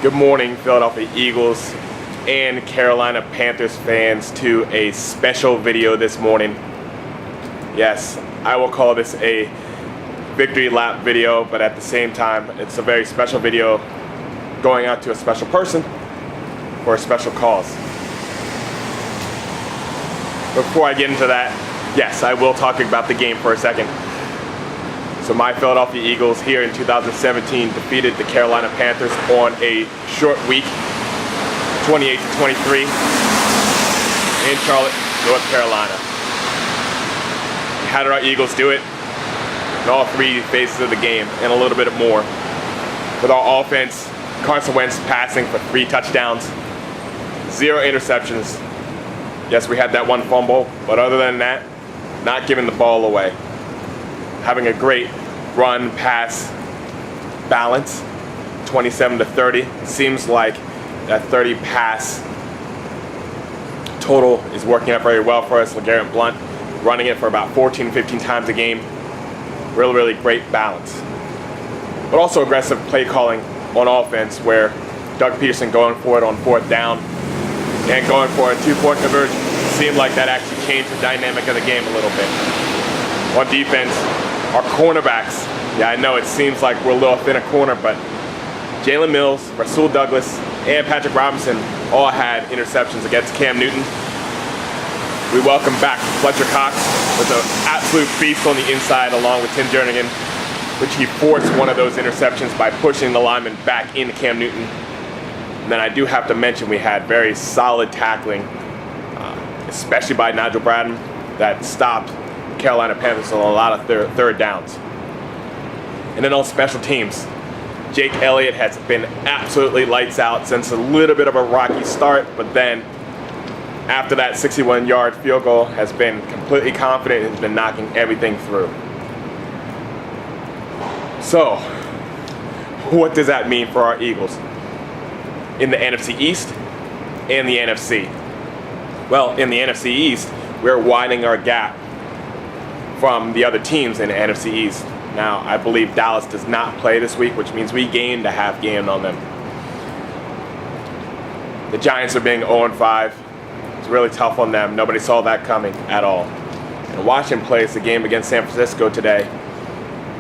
Good morning, Philadelphia Eagles and Carolina Panthers fans, to a special video this morning. Yes, I will call this a victory lap video, but at the same time, it's a very special video going out to a special person for a special cause. Before I get into that, yes, I will talk about the game for a second. So my Philadelphia Eagles here in 2017 defeated the Carolina Panthers on a short week, 28-23, in Charlotte, North Carolina. How did our Eagles do it? In all three phases of the game and a little bit more. With our offense, Carson Wentz passing for 3 touchdowns, 0 interceptions. Yes, we had that one fumble, but other than that, not giving the ball away. Having a great run pass balance, 27-30. It seems like that 30 pass total is working out very well for us. LeGarrette Blount running it for about 14-15 times a game. Really great balance. But also aggressive play calling on offense, where Doug Peterson going for it on 4th down and going for a 2-point conversion. It seemed like that actually changed the dynamic of the game a little bit. On defense, our cornerbacks, yeah, I know it seems like we're a little thin a corner, but Jalen Mills, Rasul Douglas, and Patrick Robinson all had interceptions against Cam Newton. We welcome back Fletcher Cox with an absolute beast on the inside, along with Tim Jernigan, which he forced one of those interceptions by pushing the lineman back into Cam Newton. And then I do have to mention we had very solid tackling, especially by Nigel Bradham, that stopped Carolina Panthers on a lot of third downs. And then on special teams, Jake Elliott has been absolutely lights out since a little bit of a rocky start, but then after that 61-yard field goal has been completely confident and has been knocking everything through. So, what does that mean for our Eagles in the NFC East and the NFC? Well, in the NFC East, we're widening our gap from the other teams in the NFC East. Now, I believe Dallas does not play this week, which means we gained a half game on them. The Giants are being 0-5. It's really tough on them. Nobody saw that coming at all. And Washington plays the game against San Francisco today.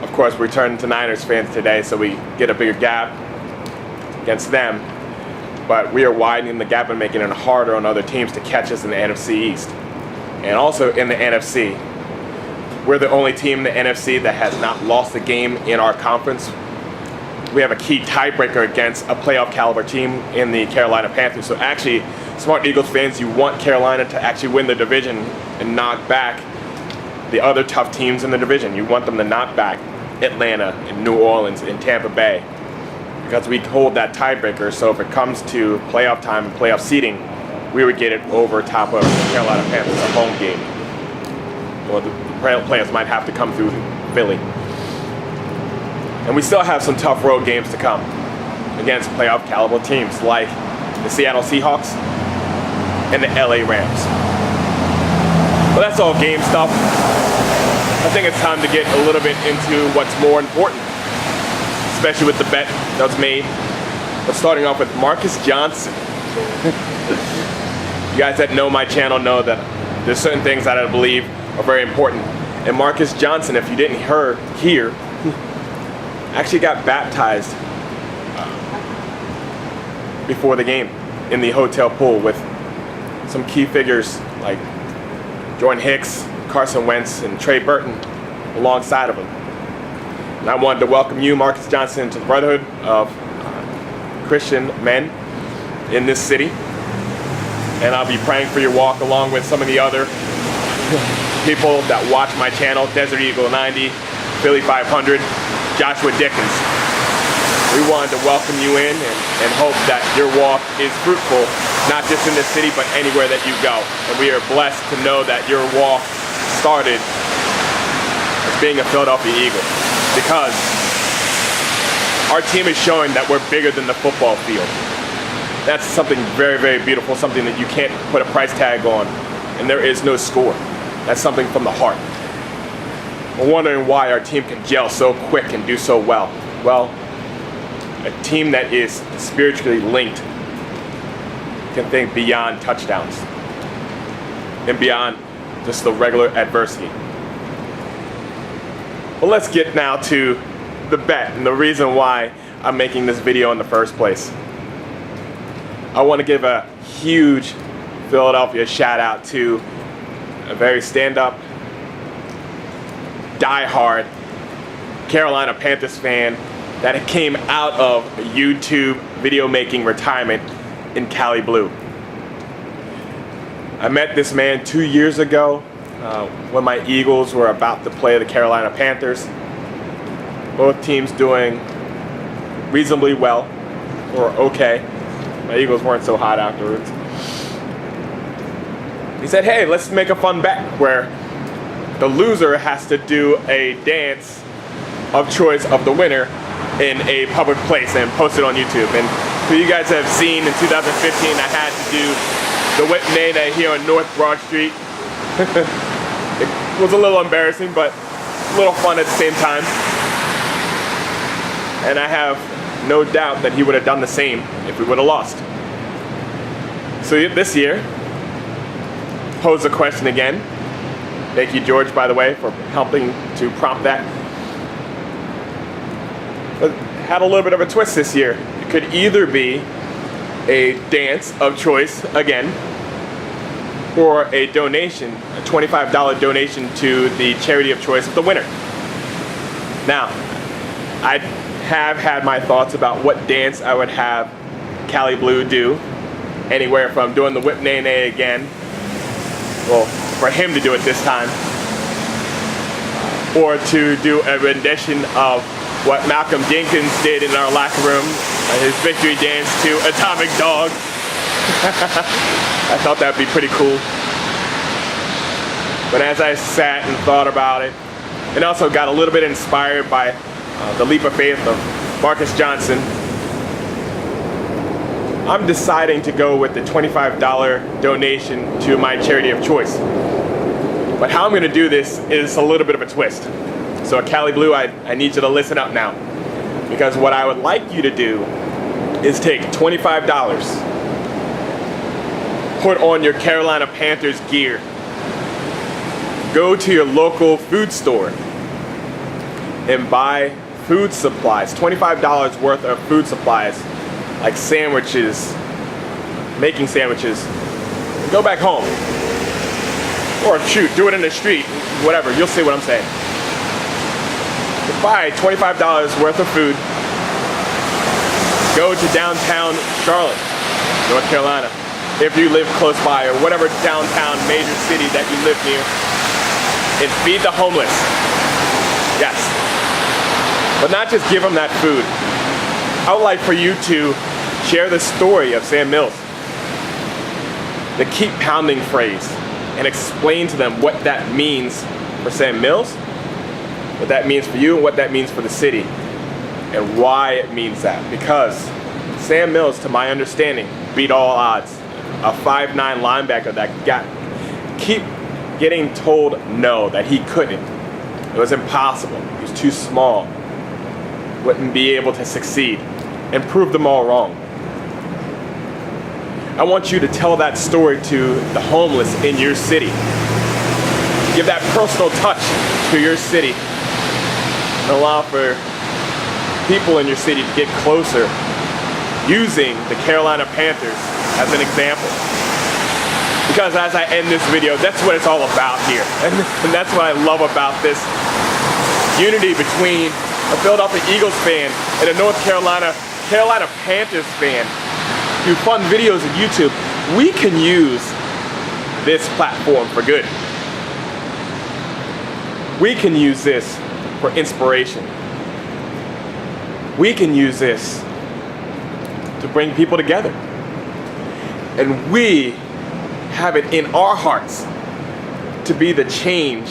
Of course, we're turning to Niners fans today, so we get a bigger gap against them. But we are widening the gap and making it harder on other teams to catch us in the NFC East. And also in the NFC, we're the only team in the NFC that has not lost a game in our conference. We have a key tiebreaker against a playoff caliber team in the Carolina Panthers. So actually, smart Eagles fans, you want Carolina to actually win the division and knock back the other tough teams in the division. You want them to knock back Atlanta and New Orleans and Tampa Bay, because we hold that tiebreaker. So if it comes to playoff time and playoff seeding, we would get it over top of the Carolina Panthers, a home game. Well, the players might have to come through Philly. And we still have some tough road games to come against playoff caliber teams like the Seattle Seahawks and the LA Rams. But that's all game stuff. I think it's time to get a little bit into what's more important, especially with the bet that was made. But starting off with Marcus Johnson. You guys that know my channel know that there's certain things that I believe are very important. And Marcus Johnson, if you didn't hear, actually got baptized before the game in the hotel pool with some key figures like Jordan Hicks, Carson Wentz, and Trey Burton alongside of him. And I wanted to welcome you, Marcus Johnson, to the Brotherhood of Christian Men in this city. And I'll be praying for your walk along with some of the other people that watch my channel, Desert Eagle 90, Philly 500, Joshua Dickens. We wanted to welcome you in and hope that your walk is fruitful, not just in this city, but anywhere that you go. And we are blessed to know that your walk started as being a Philadelphia Eagle, because our team is showing that we're bigger than the football field. That's something very beautiful, something that you can't put a price tag on, and there is no score. That's something from the heart. We're wondering why our team can gel so quick and do so well. Well, a team that is spiritually linked can think beyond touchdowns and beyond just the regular adversity. Well, let's get now to the bet and the reason why I'm making this video in the first place. I want to give a huge Philadelphia shout out to a very stand-up, die-hard Carolina Panthers fan that came out of YouTube video making retirement in CaliBlue. I met this man 2 years ago when my Eagles were about to play the Carolina Panthers. Both teams doing reasonably well, or okay. My Eagles weren't so hot afterwards. He said, hey, let's make a fun bet where the loser has to do a dance of choice of the winner in a public place and post it on YouTube. And who you guys have seen in 2015, I had to do the whip nana here on North Broad Street. It was a little embarrassing, but a little fun at the same time. And I have no doubt that he would have done the same if we would have lost. So this year, pose the question again. Thank you, George, by the way, for helping to prompt that. But had a little bit of a twist this year. It could either be a dance of choice again, or a donation, a $25 donation to the charity of choice of the winner. Now, I have had my thoughts about what dance I would have CaliBlue do. Anywhere from doing the whip nay nay again, well, for him to do it this time, or to do a rendition of what Malcolm Jenkins did in our locker room, his victory dance to Atomic Dog. I thought that'd be pretty cool. But as I sat and thought about it, and also got a little bit inspired by the leap of faith of Marcus Johnson, I'm deciding to go with the $25 donation to my charity of choice. But how I'm going to do this is a little bit of a twist. So CaliBlue, I need you to listen up now. Because what I would like you to do is take $25, put on your Carolina Panthers gear, go to your local food store and buy food supplies, $25 worth of food supplies, like sandwiches, making sandwiches, and go back home. Or shoot, do it in the street, whatever, you'll see what I'm saying. Buy $25 worth of food, go to downtown Charlotte, North Carolina, if you live close by, or whatever downtown major city that you live near, and feed the homeless. Yes. But not just give them that food. I would like for you to share the story of Sam Mills, the keep pounding phrase, and explain to them what that means for Sam Mills, what that means for you, and what that means for the city, and why it means that. Because Sam Mills, to my understanding, beat all odds. A 5'9" linebacker that keep getting told no, that he couldn't. It was impossible. He was too small. Wouldn't be able to succeed, and prove them all wrong. I want you to tell that story to the homeless in your city. Give that personal touch to your city, and allow for people in your city to get closer using the Carolina Panthers as an example. Because as I end this video, that's what it's all about here. And that's what I love about this unity between a Philadelphia Eagles fan and a North Carolina Panthers fan who fund videos on YouTube. We can use this platform for good. We can use this for inspiration. We can use this to bring people together. And we have it in our hearts to be the change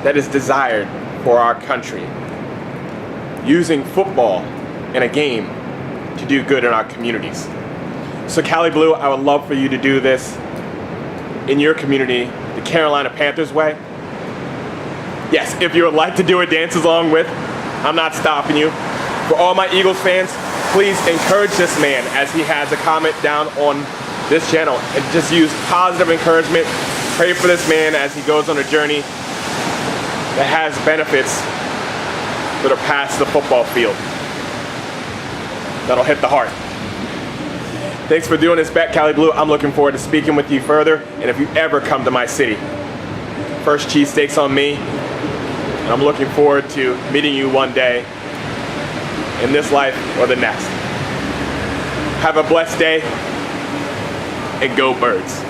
that is desired for our country. Using football in a game to do good in our communities. So CaliBlue, I would love for you to do this in your community the Carolina Panthers way. Yes, if you would like to do a dance along with, I'm not stopping you. For all my Eagles fans, please encourage this man as he has a comment down on this channel, and just use positive encouragement. Pray for this man as he goes on a journey that has benefits that are past the football field, that'll hit the heart. Thanks for doing this, Bet CaliBlue. I'm looking forward to speaking with you further, and if you ever come to my city, first cheesesteaks on me, and I'm looking forward to meeting you one day in this life or the next. Have a blessed day, and go Birds.